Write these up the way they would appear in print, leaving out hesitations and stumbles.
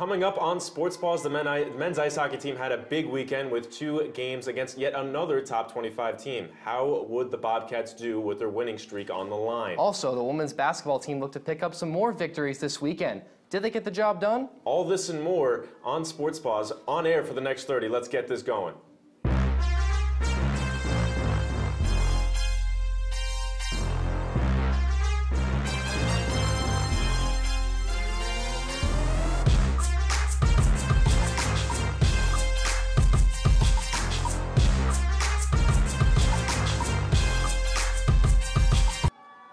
Coming up on Sports Paws, the men's ice hockey team had a big weekend with 2 games against yet another top 25 team. How would the Bobcats do with their winning streak on the line? Also, the women's basketball team looked to pick up some more victories this weekend. Did they get the job done? All this and more on Sports Paws, on air for the next 30. Let's get this going.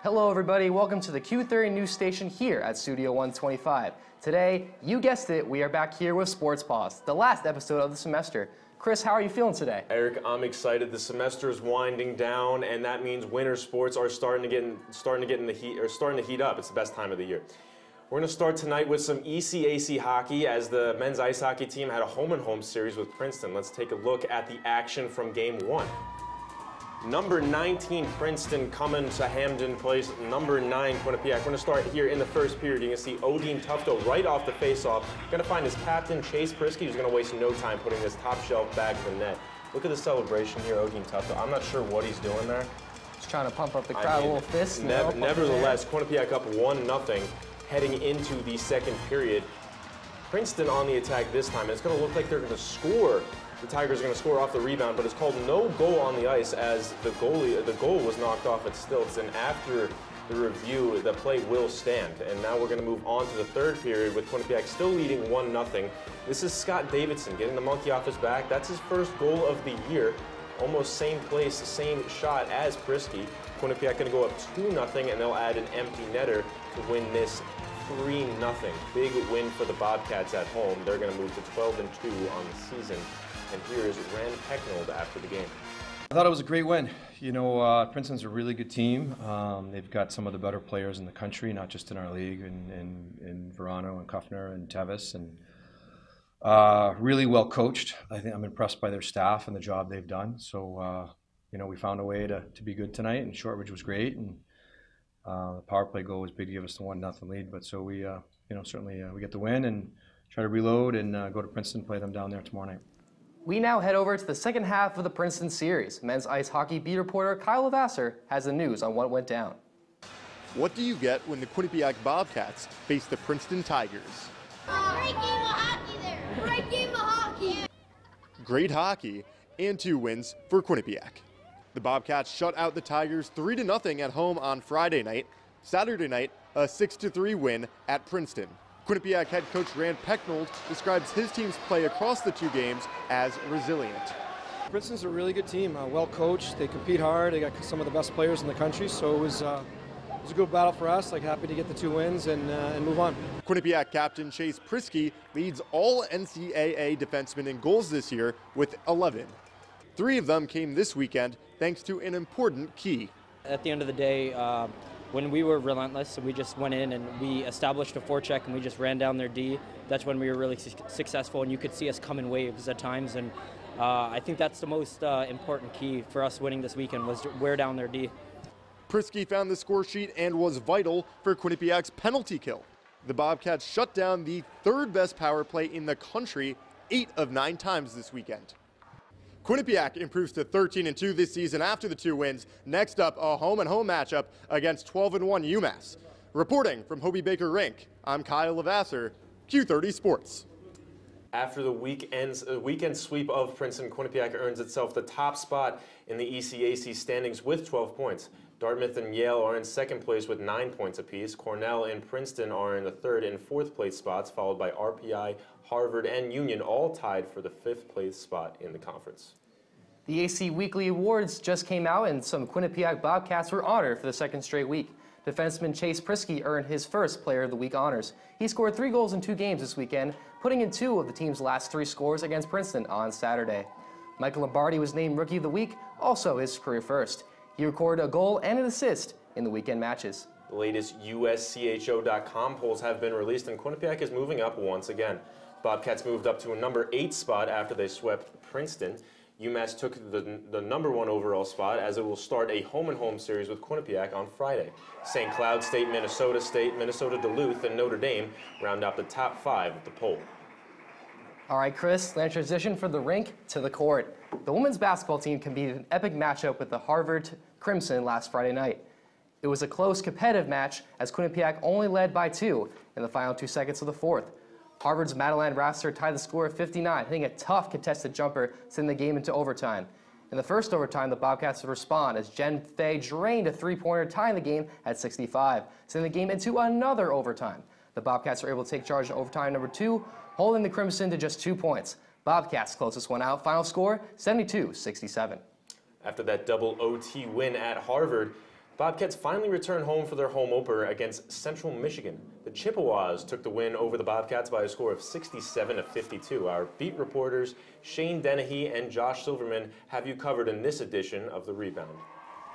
Hello everybody, welcome to the Q30 news station here at Studio 125. Today, you guessed it, we are back here with Sports Paws, the last episode of the semester. Chris, how are you feeling today? Eric, I'm excited. The semester is winding down, and that means winter sports are starting to heat up. It's the best time of the year. We're going to start tonight with some ECAC hockey as the men's ice hockey team had a home-and-home series with Princeton. Let's take a look at the action from Game 1. Number 19, Princeton coming to Hamden Place. Number 9, Quinnipiac. We're going to start here in the first period. You can see Odin Tufto right off the face-off. Going to find his captain, Chase Prisky, who's going to waste no time putting this top shelf back of the net. Look at the celebration here, Odin Tufto. I'm not sure what he's doing there. Just trying to pump up the crowd, a little fist. Nevertheless, Quinnipiac up 1-0 heading into the second period. Princeton on the attack this time, and it's going to look like they're going to score. The Tigers are going to score off the rebound, but it's called no goal on the ice as the goal was knocked off at stilts, and after the review, the play will stand. And now we're going to move on to the third period with Quinnipiac still leading 1-0. This is Scott Davidson getting the monkey off his back. That's his first goal of the year. Almost same place, same shot as Prisky. Quinnipiac going to go up 2-0, and they'll add an empty netter to win this 3-0. Big win for the Bobcats at home. They're going to move to 12-2 on the season. And here is Rand Pecknold after the game. I thought it was a great win. You know, Princeton's a really good team. They've got some of the better players in the country, not just in our league, in Verano and Kuffner and Tevis, and really well coached. I think I'm impressed by their staff and the job they've done. So, you know, we found a way to be good tonight, and Shortridge was great, and the power play goal was big to give us the 1-0 lead. But so we, you know, certainly we get the win and try to reload and go to Princeton, play them down there tomorrow night. We now head over to the second half of the Princeton series. Men's ice hockey beat reporter Kyle Levasseur has the news on what went down. What do you get when the Quinnipiac Bobcats face the Princeton Tigers? Great game of hockey there. Great game of hockey. Great hockey and 2 wins for Quinnipiac. The Bobcats shut out the Tigers 3-0 at home on Friday night. Saturday night, a 6-3 win at Princeton. Quinnipiac head coach Rand Pecknold describes his team's play across the 2 games as resilient. Princeton's a really good team, well coached. They compete hard. They got some of the best players in the country, so it was a good battle for us. Like, happy to get the 2 wins and move on. Quinnipiac captain Chase Prisky leads all NCAA defensemen in goals this year with 11. 3 of them came this weekend thanks to an important key. At the end of the day, when we were relentless, we just went in and we established a forecheck and we just ran down their D. That's when we were really successful, and you could see us come in waves at times. And I think that's the most important key for us winning this weekend, was to wear down their D. Prisky found the score sheet and was vital for Quinnipiac's penalty kill. The Bobcats shut down the 3rd best power play in the country 8 of 9 times this weekend. Quinnipiac improves to 13-2 this season after the 2 wins. Next up, a home-and-home matchup against 12-1 UMass. Reporting from Hobie Baker Rink, I'm Kyle Levasseur, Q30 Sports. After the weekend sweep of Princeton, Quinnipiac earns itself the top spot in the ECAC standings with 12 points. Dartmouth and Yale are in second place with 9 points apiece. Cornell and Princeton are in the third and fourth place spots, followed by RPI, Harvard, and Union, all tied for the 5th place spot in the conference. The AC Weekly Awards just came out, and some Quinnipiac Bobcats were honored for the 2nd straight week. Defenseman Chase Prisky earned his first Player of the Week honors. He scored 3 goals in 2 games this weekend, putting in 2 of the team's last 3 scores against Princeton on Saturday. Michael Lombardi was named Rookie of the Week, also his career first. He recorded a goal and an assist in the weekend matches. The latest USCHO.com polls have been released, and Quinnipiac is moving up once again. Bobcats moved up to a number 8 spot after they swept Princeton. UMass took the number 1 overall spot, as it will start a home-and-home series with Quinnipiac on Friday. St. Cloud State, Minnesota Duluth, and Notre Dame round out the top 5 of the poll. All right, Chris, let's transition from the rink to the court. The women's basketball team competed in an epic matchup with the Harvard Crimson last Friday night. It was a close, competitive match as Quinnipiac only led by 2 in the final 2 seconds of the fourth. Harvard's Madeline Rasser tied the score at 59, hitting a tough contested jumper, sending the game into overtime. In the first overtime, the Bobcats would respond as Jen Fay drained a three-pointer, tying the game at 65, sending the game into another overtime. The Bobcats were able to take charge in overtime number 2, holding the Crimson to just 2 points. Bobcats closest one out. Final score, 72-67. After that double OT win at Harvard, Bobcats finally returned home for their home opener against Central Michigan. The Chippewas took the win over the Bobcats by a score of 67-52. Our beat reporters Shane Dennehy and Josh Silverman have you covered in this edition of The Rebound.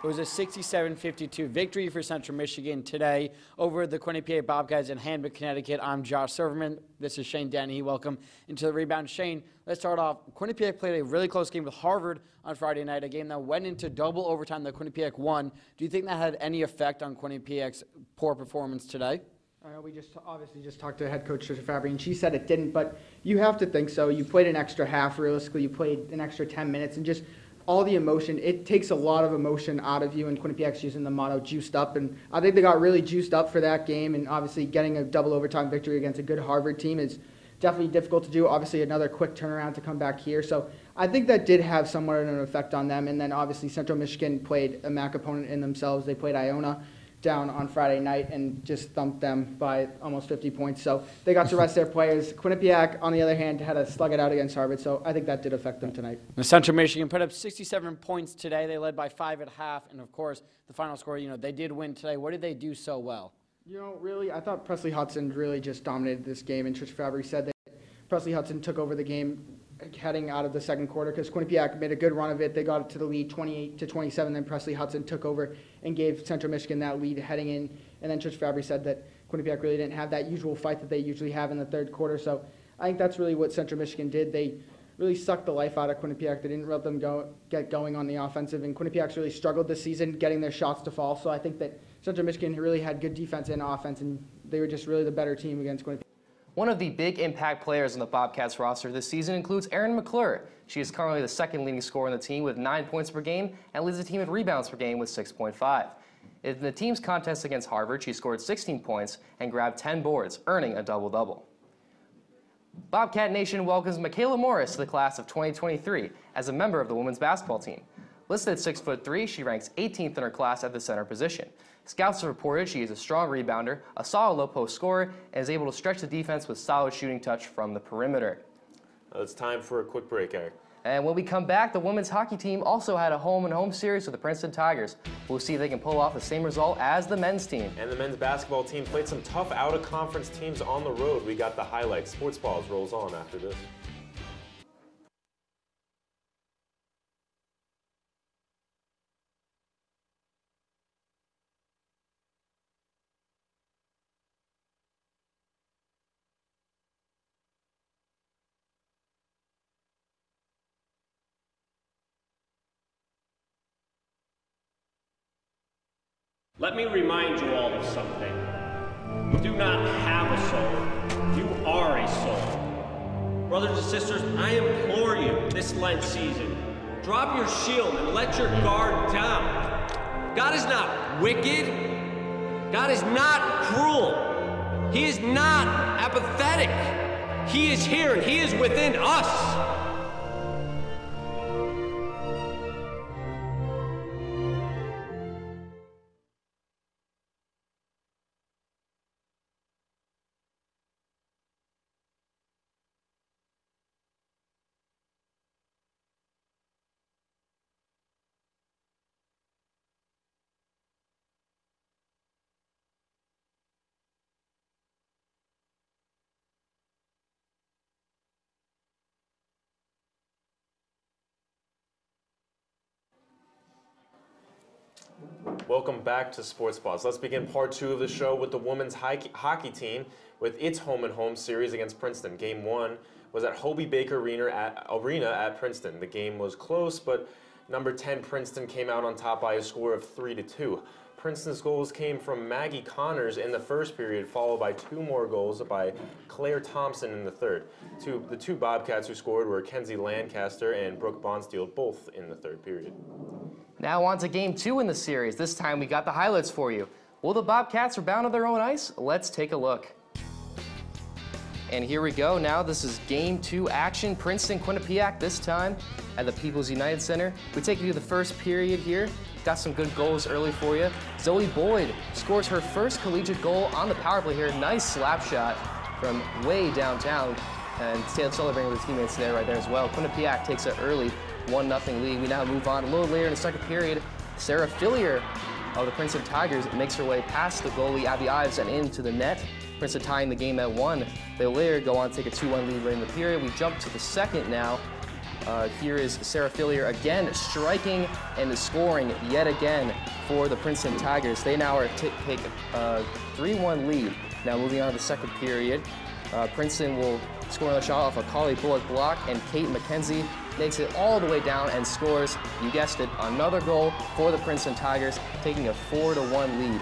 It was a 67-52 victory for Central Michigan today over the Quinnipiac Bobcats in Hamden, Connecticut. I'm Josh Silverman. This is Shane Denny. Welcome into The Rebound. Shane, let's start off. Quinnipiac played a really close game with Harvard on Friday night, a game that went into double overtime that Quinnipiac won. Do you think that had any effect on Quinnipiac's poor performance today? We just obviously just talked to head coach Trisha Fabry, and she said it didn't, but you have to think so. You played an extra half, realistically. You played an extra 10 minutes, and just all the emotion, it takes a lot of emotion out of you, and Quinnipiac's using the motto juiced up, and I think they got really juiced up for that game, and obviously getting a double overtime victory against a good Harvard team is definitely difficult to do. Obviously another quick turnaround to come back here, so I think that did have somewhat of an effect on them. And then obviously Central Michigan played a MAC opponent in themselves. They played Iona down on Friday night and just thumped them by almost 50 points. So they got to rest their players. Quinnipiac, on the other hand, had to slug it out against Harvard, so I think that did affect them tonight. The Central Michigan put up 67 points today. They led by 5 at half, and of course, the final score, they did win today. What did they do so well? Really, I thought Presley Hudson really just dominated this game, and Trisha Fabry said that Presley Hudson took over the game heading out of the second quarter because Quinnipiac made a good run of it. They got it to the lead 28-27. Then Presley Hudson took over and gave Central Michigan that lead heading in. And then Trisha Fabry said that Quinnipiac really didn't have that usual fight that they usually have in the third quarter. So I think that's really what Central Michigan did. They really sucked the life out of Quinnipiac. They didn't let them get going on the offensive. And Quinnipiac's really struggled this season getting their shots to fall. So I think that Central Michigan really had good defense and offense, and they were just really the better team against Quinnipiac. One of the big impact players on the Bobcats roster this season includes Erin McClure. She is currently the second leading scorer on the team with 9 points per game and leads the team in rebounds per game with 6.5. In the team's contest against Harvard, she scored 16 points and grabbed 10 boards, earning a double-double. Bobcat Nation welcomes Michaela Morris to the class of 2023 as a member of the women's basketball team. Listed at 6'3", she ranks 18th in her class at the center position. Scouts have reported she is a strong rebounder, a solid low-post scorer, and is able to stretch the defense with solid shooting touch from the perimeter. It's time for a quick break, Eric. And when we come back, the women's hockey team also had a home-and-home series with the Princeton Tigers. We'll see if they can pull off the same result as the men's team. And the men's basketball team played some tough out-of-conference teams on the road. We got the highlights. Sports Paws rolls on after this. Let me remind you all of something. You do not have a soul. You are a soul. Brothers and sisters, I implore you this Lent season, drop your shield and let your guard down. God is not wicked. God is not cruel. He is not apathetic. He is here and He is within us. Welcome back to Sports Paws. Let's begin part 2 of the show with the women's hockey team with its home-and-home series against Princeton. Game 1 was at Hobie Baker Arena at Princeton. The game was close, but number 10 Princeton came out on top by a score of 3-2. Princeton's goals came from Maggie Connors in the first period, followed by 2 more goals by Claire Thompson in the third. The two Bobcats who scored were Kenzie Lancaster and Brooke Bonstein, both in the third period. Now on to game 2 in the series. This time we got the highlights for you. Will the Bobcats rebound on their own ice? Let's take a look. And here we go. Now this is game 2 action. Princeton-Quinnipiac, this time at the People's United Center. We take you to the first period here. Got some good goals early for you. Zoe Boyd scores her first collegiate goal on the power play here. Nice slap shot from way downtown. And celebrating with her teammates there right there as well. Quinnipiac takes an early 1-0 lead. We now move on a little later in the second period. Sarah Fillier of the Princeton Tigers makes her way past the goalie Abby Ives and into the net. Princeton tying the game at 1. They later go on to take a 2-1 lead right in the period. We jump to the second now. Here is Sarah Fillier again striking and scoring yet again for the Princeton Tigers. They now are take a 3-1 lead. Now moving on to the second period. Princeton will score another shot off a Carly Bullock block, and Kate McKenzie makes it all the way down and scores, you guessed it, another goal for the Princeton Tigers, taking a 4-1 lead.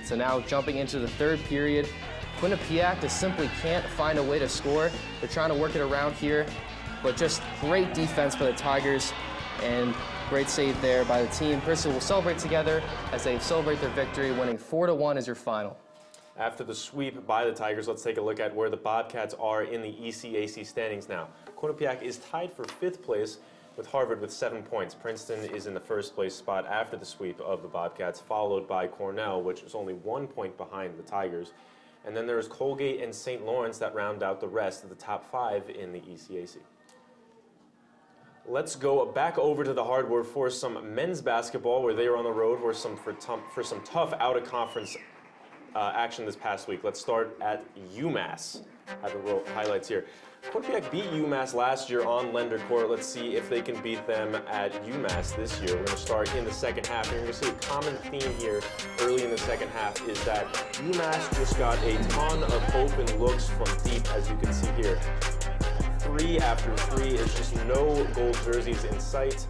So now jumping into the third period, Quinnipiac just simply can't find a way to score. They're trying to work it around here, but just great defense by the Tigers and great save there by the team. Princeton will celebrate together as they celebrate their victory, winning 4-1 as your final. After the sweep by the Tigers, let's take a look at where the Bobcats are in the ECAC standings now. Quinnipiac is tied for 5th place with Harvard with 7 points. Princeton is in the first place spot after the sweep of the Bobcats, followed by Cornell, which is only 1 point behind the Tigers. And then there's Colgate and St. Lawrence that round out the rest of the top 5 in the ECAC. Let's go back over to the hardwood for some men's basketball, where they were on the road for some tough out-of-conference action this past week. Let's start at UMass. I have the highlights here. Quinnipiac beat UMass last year on Lender Court. Let's see if they can beat them at UMass this year. We're going to start in the second half. And you're going to see a common theme here early in the second half is that UMass just got a ton of open looks from deep, as you can see here. 3 after 3. It's just no gold jerseys in sight.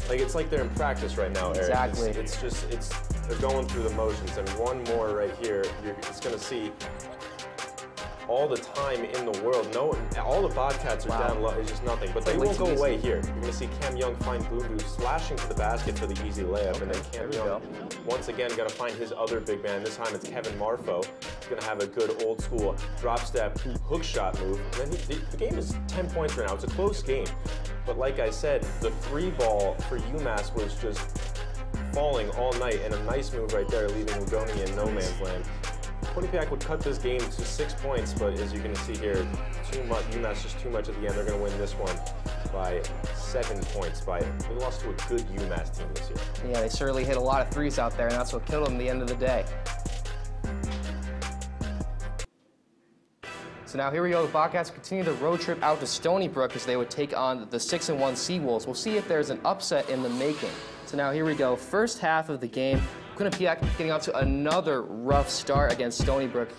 It's like they're in practice right now, Eric. Exactly. They're going through the motions. And one more right here, you're just going to see all the time in the world. All the Bobcats are down low. It's just nothing. But they won't go away here. You're going to see Cam Young find Booboo slashing to the basket for the easy layup. And then Cam Young, once again, going to find his other big man. This time it's Kevin Marfo. He's going to have a good old school drop step hook shot move. And then the game is 10 points right now. It's a close game. But like I said, the 3-ball for UMass was just falling all night, and a nice move right there, leaving Lugoni in no man's land. Quinnipiac would cut this game to 6 points, but as you can see here, too much. UMass just too much at the end. They're going to win this one by 7 points. They lost to a good UMass team this year. Yeah, they certainly hit a lot of threes out there, and that's what killed them at the end of the day. So now here we go. The Bobcats continue the road trip out to Stony Brook as they would take on the 6-1 Seawolves. We'll see if there's an upset in the making. So now here we go. First half of the game. Quinnipiac getting off to another rough start against Stony Brook.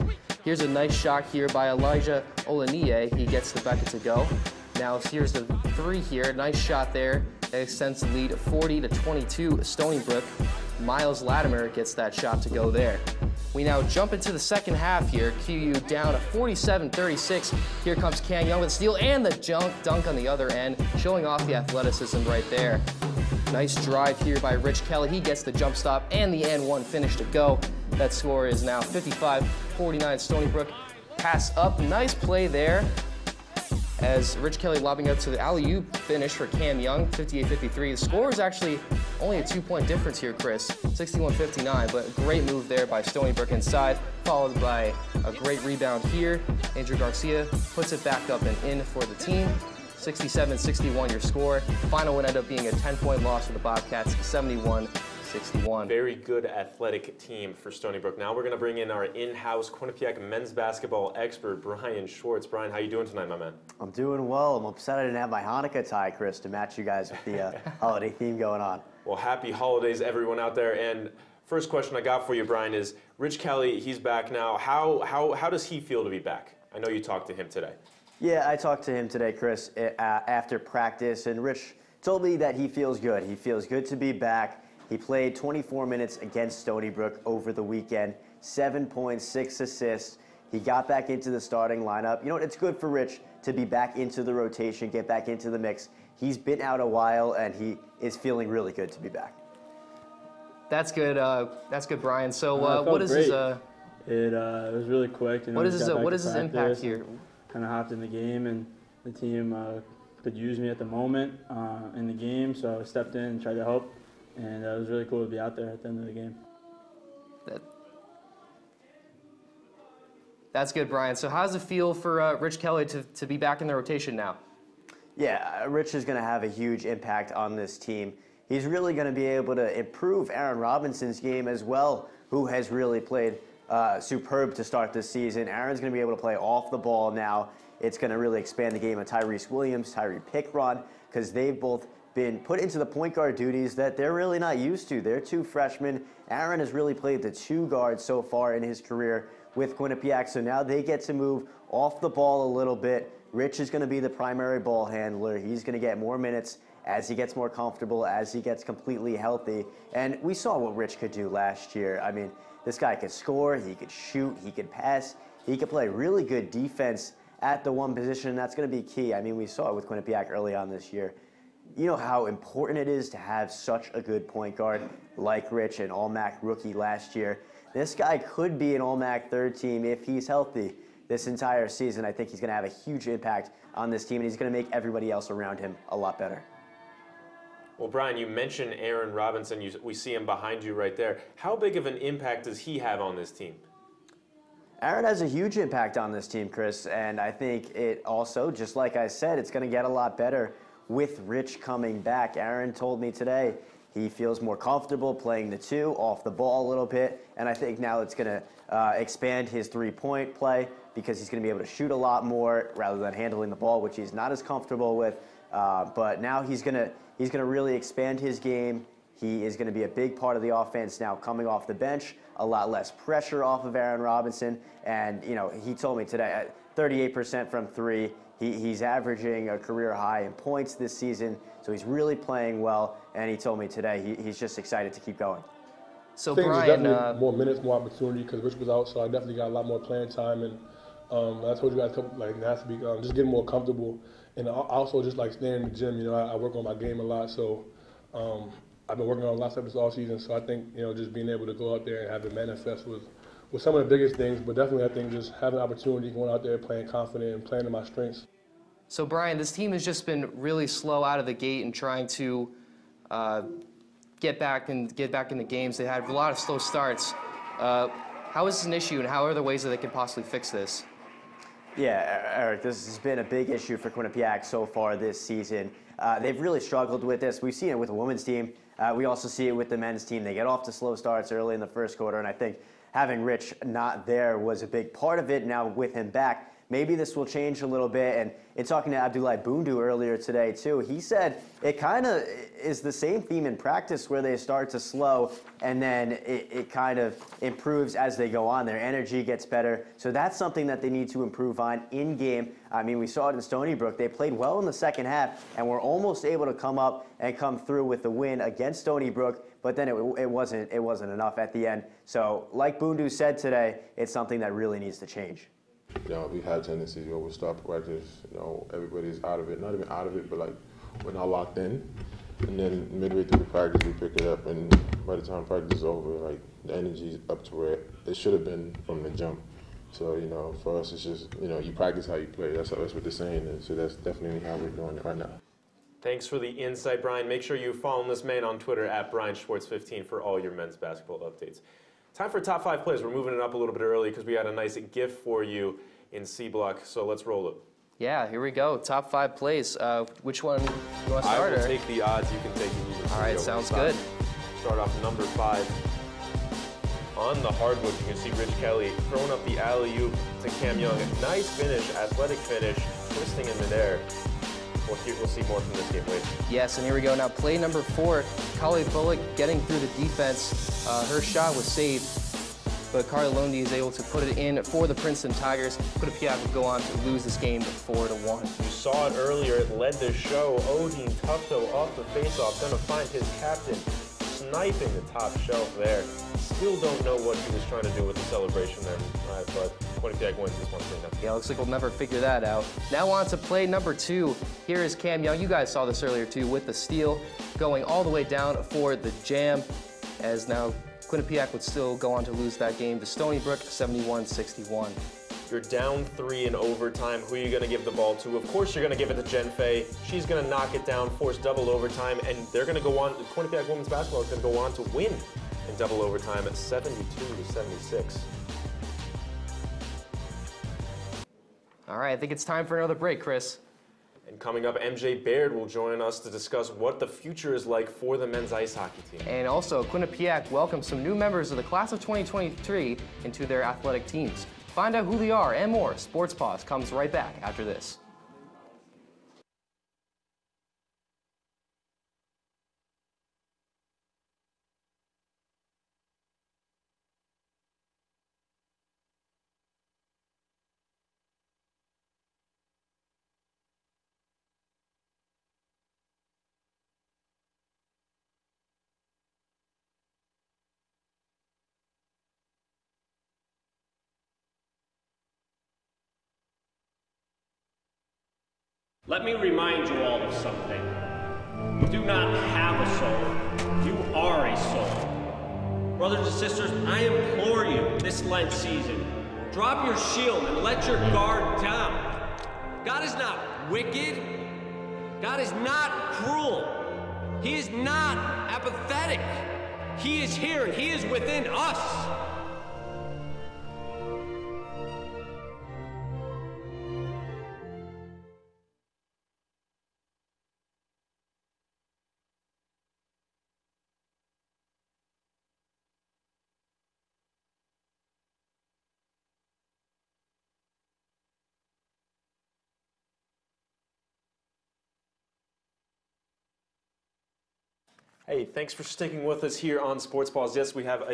Here's a nice shot here by Elijah Olaniye. He gets the bucket to go. Now here's the 3 here. Nice shot there. That extends the lead 40-22 Stony Brook. Miles Latimer gets that shot to go there. We now jump into the second half here. QU down at 47-36. Here comes Cam Young with the steal and the dunk on the other end, showing off the athleticism right there. Nice drive here by Rich Kelly. He gets the jump stop and the and one finish to go. That score is now 55-49 Stony Brook. Pass up, nice play there as Rich Kelly lobbing out to the alley-oop finish for Cam Young, 58-53. The score is actually only a 2-point difference here, Chris, 61-59, but a great move there by Stony Brook inside, followed by a great rebound here. Andrew Garcia puts it back up and in for the team. 67-61 your score. Final would end up being a 10-point loss for the Bobcats, 71-61. Very good athletic team for Stony Brook. Now we're going to bring in our in-house Quinnipiac men's basketball expert, Brian Schwartz. Brian, how you doing tonight, my man? I'm doing well. I'm upset I didn't have my Hanukkah tie, Chris, to match you guys with the holiday theme going on. Well, happy holidays, everyone out there. And first question I got for you, Brian, is Rich Kelly, he's back now. How does he feel to be back? I know you talked to him today. Yeah, I talked to him today, Chris, after practice, and Rich told me that he feels good. He feels good to be back, He played 24 minutes against Stony Brook over the weekend, 7 points, 6 assists. He got back into the starting lineup. You know, it's good for Rich to be back into the rotation, get back into the mix. He's been out a while, and he is feeling really good to be back. That's good. That's good, Brian. So, what is great. his? It was really quick. You know, what is his impact here? Kind of hopped in the game, and the team could use me at the moment in the game, so I stepped in and tried to help, and it was really cool to be out there at the end of the game. That's good, Brian. So how does it feel for Rich Kelly to be back in the rotation now? Yeah, Rich is going to have a huge impact on this team. He's really going to be able to improve Aaron Robinson's game as well, who has really played superb to start this season. Aaron's going to be able to play off the ball now. It's going to really expand the game of Tyrese Williams, Tyree Pickron, because they've both been put into the point guard duties that they're really not used to. They're two freshmen. Aaron has really played the two guards so far in his career with Quinnipiac, so now they get to move off the ball a little bit. Rich is going to be the primary ball handler. He's going to get more minutes as he gets more comfortable, as he gets completely healthy. And we saw what Rich could do last year. I mean, this guy could score, he could shoot, he could pass, he could play really good defense at the one position, and that's going to be key. I mean, we saw it with Quinnipiac early on this year. You know how important it is to have such a good point guard like Rich, an All-MAC rookie last year. This guy could be an All-MAC third team if he's healthy this entire season. I think he's going to have a huge impact on this team, and he's going to make everybody else around him a lot better. Well, Brian, you mentioned Aaron Robinson. We see him behind you right there. How big of an impact does he have on this team? Aaron has a huge impact on this team, Chris, and I think it also, just like I said, it's going to get a lot better with Rich coming back. Aaron told me today he feels more comfortable playing the two, off the ball a little bit, and I think now it's going to expand his three-point play because he's going to be able to shoot a lot more rather than handling the ball, which he's not as comfortable with. But now he's going to really expand his game. He is going to be a big part of the offense now coming off the bench, a lot less pressure off of Aaron Robinson. And, you know, he told me today, 38% from three. He's averaging a career high in points this season, so he's really playing well. And he told me today he's just excited to keep going. So Brian, definitely more minutes, more opportunity because Rich was out, so I definitely got a lot more playing time. And I told you guys, it has to be just getting more comfortable. And I also just like staying in the gym. You know, I work on my game a lot, so I've been working on a lot of stuff all season. So I think, you know, just being able to go out there and have it manifest was some of the biggest things. But definitely, I think just having an opportunity, going out there, playing confident and playing to my strengths. So Brian, this team has just been really slow out of the gate and trying to get back in the games. They had a lot of slow starts. How is this an issue, and how are there ways that they can possibly fix this? Yeah, Eric, this has been a big issue for Quinnipiac so far this season. They've really struggled with this. We've seen it with the women's team. We also see it with the men's team. They get off to slow starts early in the first quarter, and I think having Rich not there was a big part of it. Now with him back, maybe this will change a little bit. And in talking to Abdoulaye Bundu earlier today, too, he said it kind of is the same theme in practice where they start to slow and then it kind of improves as they go on. Their energy gets better. So that's something that they need to improve on in game. I mean, we saw it in Stony Brook. They played well in the second half and were almost able to come up and come through with the win against Stony Brook, but then it wasn't enough at the end. So like Bundu said today, it's something that really needs to change. You know, we've had tendencies where we start practice, you know, everybody's out of it, not even out of it, but like we're not locked in. And then midway through the practice, we pick it up, and by the time practice is over, like the energy's up to where it should have been from the jump. So, you know, for us, it's just, you know, you practice how you play. That's what the saying is. So that's definitely how we're doing it right now. Thanks for the insight, Brian. Make sure you follow this man on Twitter at BrianSchwartz15 for all your men's basketball updates. Time for top 5 plays. We're moving it up a little bit early because we had a nice gift for you in C Block. So let's roll it. Yeah, here we go. Top 5 plays. Which one do you want to start? I will take the odds. You can take the losers. All right, sounds good. Start off number 5. On the hardwood, you can see Rich Kelly throwing up the alley-oop to Cam Young. A nice finish, athletic finish, twisting in midair. We'll see more from this game later. Yes, and here we go. Now play number 4, Kali Bullock getting through the defense. Her shot was saved, but Carly Lundy is able to put it in for the Princeton Tigers. Quinnipiac would go on to lose this game 4-1. You saw it earlier. It led the show. Odin Tufto off the faceoff, going to find his captain sniping the top shelf there. Still don't know what he was trying to do with the celebration there, but Quinnipiac wins this one 3-0. Yeah, looks like we'll never figure that out. Now on to play number 2. Here is Cam Young. You guys saw this earlier too with the steal, going all the way down for the jam, as now Quinnipiac would still go on to lose that game to Stony Brook 71-61. You're down 3 in overtime. Who are you going to give the ball to? Of course, you're going to give it to Jen Fay. She's going to knock it down, force double overtime, and they're going to go on. Quinnipiac women's basketball is going to go on to win in double overtime at 72-76. All right, I think it's time for another break, Chris. And coming up, MJ Baird will join us to discuss what the future is like for the men's ice hockey team. And also, Quinnipiac welcomes some new members of the class of 2023 into their athletic teams. Find out who they are and more. Sports Paws comes right back after this. Let me remind you all of something. You do not have a soul. You are a soul. Brothers and sisters, I implore you this Lent season, drop your shield and let your guard down. God is not wicked. God is not cruel. He is not apathetic. He is here and He is within us. Hey, thanks for sticking with us here on Sports Balls. Yes, we have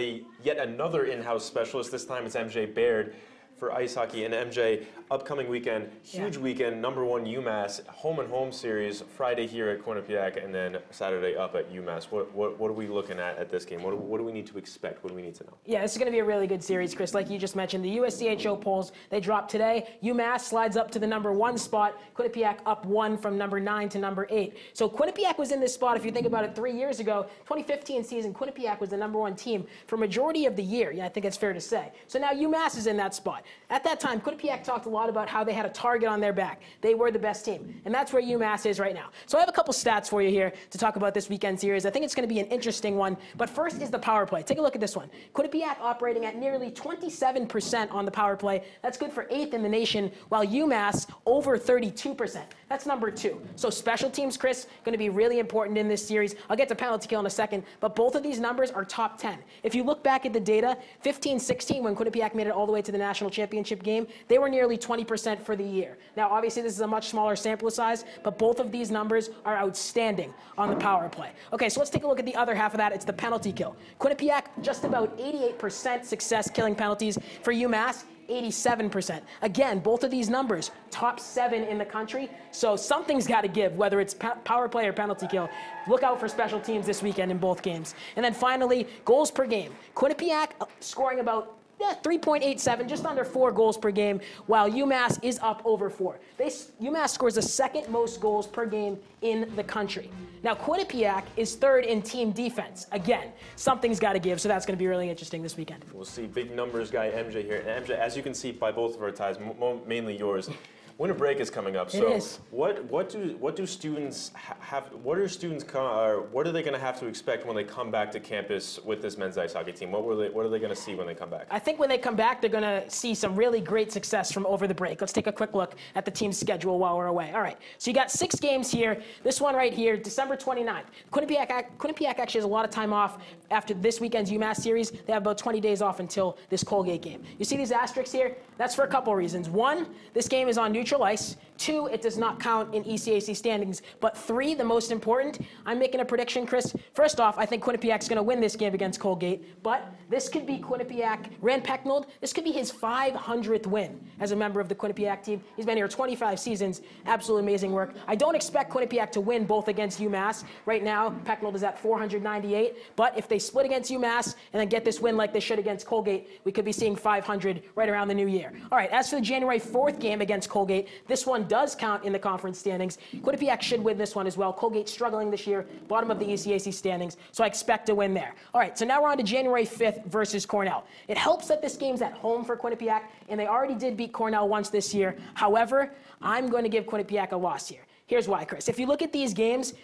yet another in-house specialist. This time it's MJ Baird for ice hockey. And MJ, upcoming weekend, huge weekend, #1 UMass, home-and-home series, Friday here at Quinnipiac, and then Saturday up at UMass. What are we looking at this game? What do we need to expect? What do we need to know? Yeah, this is going to be a really good series, Chris. Like you just mentioned, the USCHO polls, they dropped today. UMass slides up to the #1 spot. Quinnipiac up 1 from #9 to #8. So Quinnipiac was in this spot, if you think about it, 3 years ago, 2015 season, Quinnipiac was the #1 team for majority of the year. Yeah, I think it's fair to say. So now UMass is in that spot. At that time, Quinnipiac talked a lot about how they had a target on their back. They were the best team. And that's where UMass is right now. So I have a couple stats for you here to talk about this weekend series. I think it's going to be an interesting one. But first is the power play. Take a look at this one. Quinnipiac operating at nearly 27% on the power play. That's good for 8th in the nation, while UMass over 32%. That's #2. So special teams, Chris, going to be really important in this series. I'll get to penalty kill in a second, but both of these numbers are top 10. If you look back at the data, 15-16, when Quinnipiac made it all the way to the national championship game, they were nearly 20% for the year. Now, obviously, this is a much smaller sample size, but both of these numbers are outstanding on the power play. Okay, so let's take a look at the other half of that. It's the penalty kill. Quinnipiac, just about 88% success killing penalties. For UMass, 87%. Again, both of these numbers, top 7 in the country. So something's got to give, whether it's power play or penalty kill. Look out for special teams this weekend in both games. And then finally, goals per game. Quinnipiac scoring about 3.87, just under 4 goals per game, while UMass is up over 4. UMass scores the second most goals per game in the country. Now, Quinnipiac is 3rd in team defense. Again, something's got to give, so that's going to be really interesting this weekend. We'll see big numbers guy MJ here. And MJ, as you can see by both of our ties, mainly yours, winter break is coming up. So what do students have? What are students what are they going to have to expect when they come back to campus with this men's ice hockey team? What are they going to see when they come back? I think when they come back, they're going to see some really great success from over the break. Let's take a quick look at the team's schedule while we're away. All right, so you got 6 games here. This one right here, December 29th. Quinnipiac actually has a lot of time off after this weekend's UMass series. They have about 20 days off until this Colgate game. You see these asterisks here? That's for a couple reasons. One, this game is on neutral neutral ice. 2, it does not count in ECAC standings. But 3, the most important, I'm making a prediction, Chris. First off, I think Quinnipiac's going to win this game against Colgate. But this could be Quinnipiac, Rand Pecknold, this could be his 500th win as a member of the Quinnipiac team. He's been here 25 seasons. Absolutely amazing work. I don't expect Quinnipiac to win both against UMass. Right now, Pecknold is at 498. But if they split against UMass and then get this win like they should against Colgate, we could be seeing 500 right around the new year. All right, as for the January 4th game against Colgate, this one does count in the conference standings. Quinnipiac should win this one as well. Colgate struggling this year, bottom of the ECAC standings, so I expect to win there. All right, so now we're on to January 5th versus Cornell. It helps that this game's at home for Quinnipiac, and they already did beat Cornell once this year. However, I'm going to give Quinnipiac a loss here. Here's why, Chris. If you look at these games,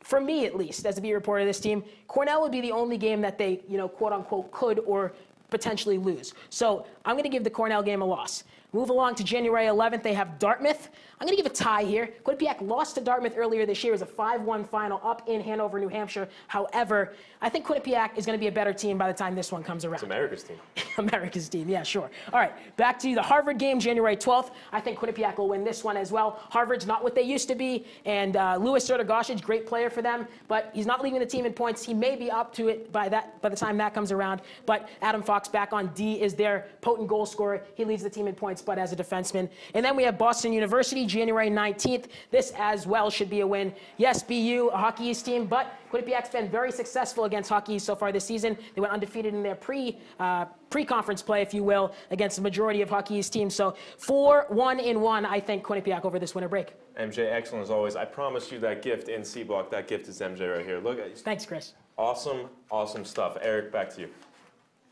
for me at least, as a beat reporter of this team, Cornell would be the only game that they, quote unquote, could or potentially lose. So I'm going to give the Cornell game a loss. Move along to January 11th, they have Dartmouth. I'm going to give a tie here. Quinnipiac lost to Dartmouth earlier this year as a 5-1 final up in Hanover, New Hampshire. However, I think Quinnipiac is going to be a better team by the time this one comes around. It's America's team. America's team, yeah, sure. All right, back to the Harvard game, January 12th. I think Quinnipiac will win this one as well. Harvard's not what they used to be, and Louis Sertogoshich, great player for them, but he's not leading the team in points. He may be up to it by the time that comes around, but Adam Fox back on D is their potent goal scorer. He leads the team in points, but as a defenseman. And then we have Boston University, January 19th. This as well should be a win. Yes, BU, a Hockey East team, but Quinnipiac's been very successful against Hockey East so far this season. They went undefeated in their pre-conference play, if you will, against the majority of Hockey East teams. So 4-1-1, I think Quinnipiac over this winter break. MJ, excellent as always. I promised you that gift in C Block. That gift is MJ right here. Look. Thanks, Chris. Awesome, awesome stuff. Eric, back to you.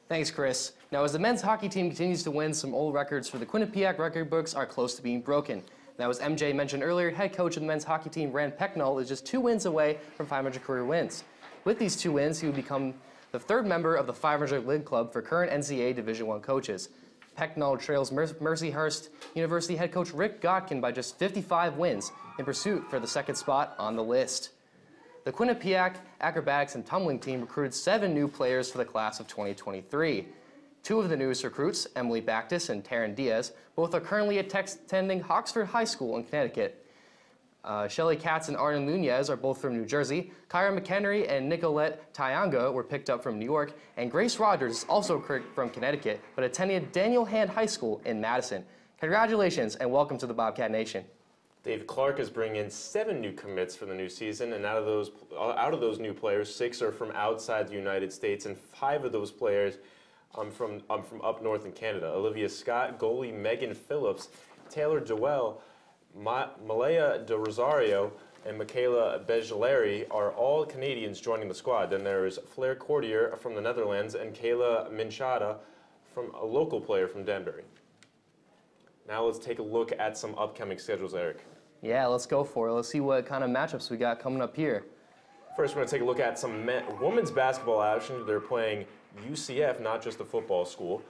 Thanks, Chris. Now, as the men's hockey team continues to win, some old records for the Quinnipiac record books are close to being broken. Now, as MJ mentioned earlier, head coach of the men's hockey team, Rand Pecknold, is just 2 wins away from 500 career wins. With these 2 wins, he would become the 3rd member of the 500 Lid Club for current NCAA Division I coaches. Pecknold trails Mercyhurst University head coach Rick Godkin by just 55 wins in pursuit for the 2nd spot on the list. The Quinnipiac acrobatics and tumbling team recruited 7 new players for the class of 2023. 2 of the newest recruits, Emily Bactus and Taryn Diaz, both are currently attending Oxford High School in Connecticut. Shelley Katz and Arden Nunez are both from New Jersey. Kyra McHenry and Nicolette Tyanga were picked up from New York. And Grace Rogers is also from Connecticut, but attended Daniel Hand High School in Madison. Congratulations and welcome to the Bobcat Nation. Dave Clark is bringing in 7 new commits for the new season, and out of those new players, 6 are from outside the United States, and 5 of those players from up north in Canada. Olivia Scott, goalie Megan Phillips, Taylor Joel, Malaya de Rosario, and Michaela Bejeleri are all Canadians joining the squad. Then there is Flair Courtier from the Netherlands and Kayla Minchada, from a local player from Danbury. Now let's take a look at some upcoming schedules, Eric. Yeah, let's go for it. Let's see what kind of matchups we got coming up here. First, we're going to take a look at some women's basketball action. They're playing UCF, not just a football school.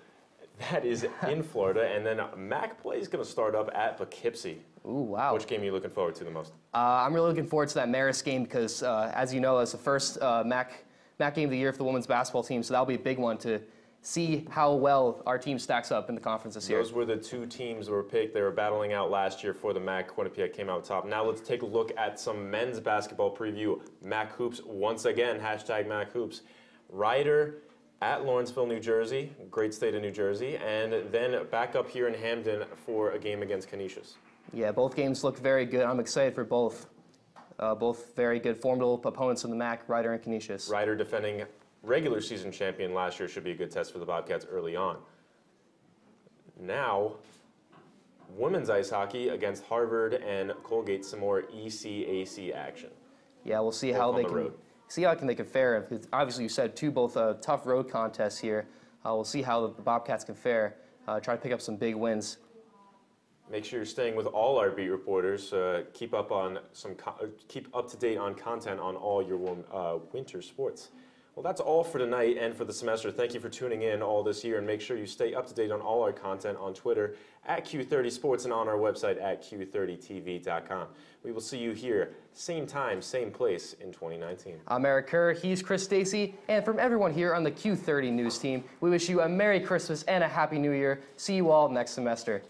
That is in Florida. And then MAC play is going to start up at Poughkeepsie. Ooh, wow. Which game are you looking forward to the most? I'm really looking forward to that Marist game because, as you know, that's the first MAC game of the year for the women's basketball team. So that'll be a big one to see how well our team stacks up in the conference this year. Those were the 2 teams that were picked. They were battling out last year for the MAC. Quinnipiac came out top. Now let's take a look at some men's basketball preview. MAC Hoops once again, hashtag MAC Hoops. Ryder at Lawrenceville, New Jersey, great state of New Jersey, and then back up here in Hamden for a game against Canisius. Yeah, both games look very good. I'm excited for both. Both very good formidable opponents in the MAC, Ryder and Canisius. Ryder defending regular season champion last year should be a good test for the Bobcats early on. Now, women's ice hockey against Harvard and Colgate, some more ECAC action. Yeah, we'll see how they can fare. Obviously, you said both tough road contests here. We'll see how the Bobcats can fare. Try to pick up some big wins. Make sure you're staying with all our beat reporters. Keep up to date on content on all your winter sports. Well, that's all for tonight and for the semester. Thank you for tuning in all this year, and make sure you stay up to date on all our content on Twitter at Q30 Sports and on our website at Q30TV.com. We will see you here, same time, same place in 2019. I'm Eric Kerr, he's Chris Stacy, and from everyone here on the Q30 News team, we wish you a Merry Christmas and a Happy New Year. See you all next semester.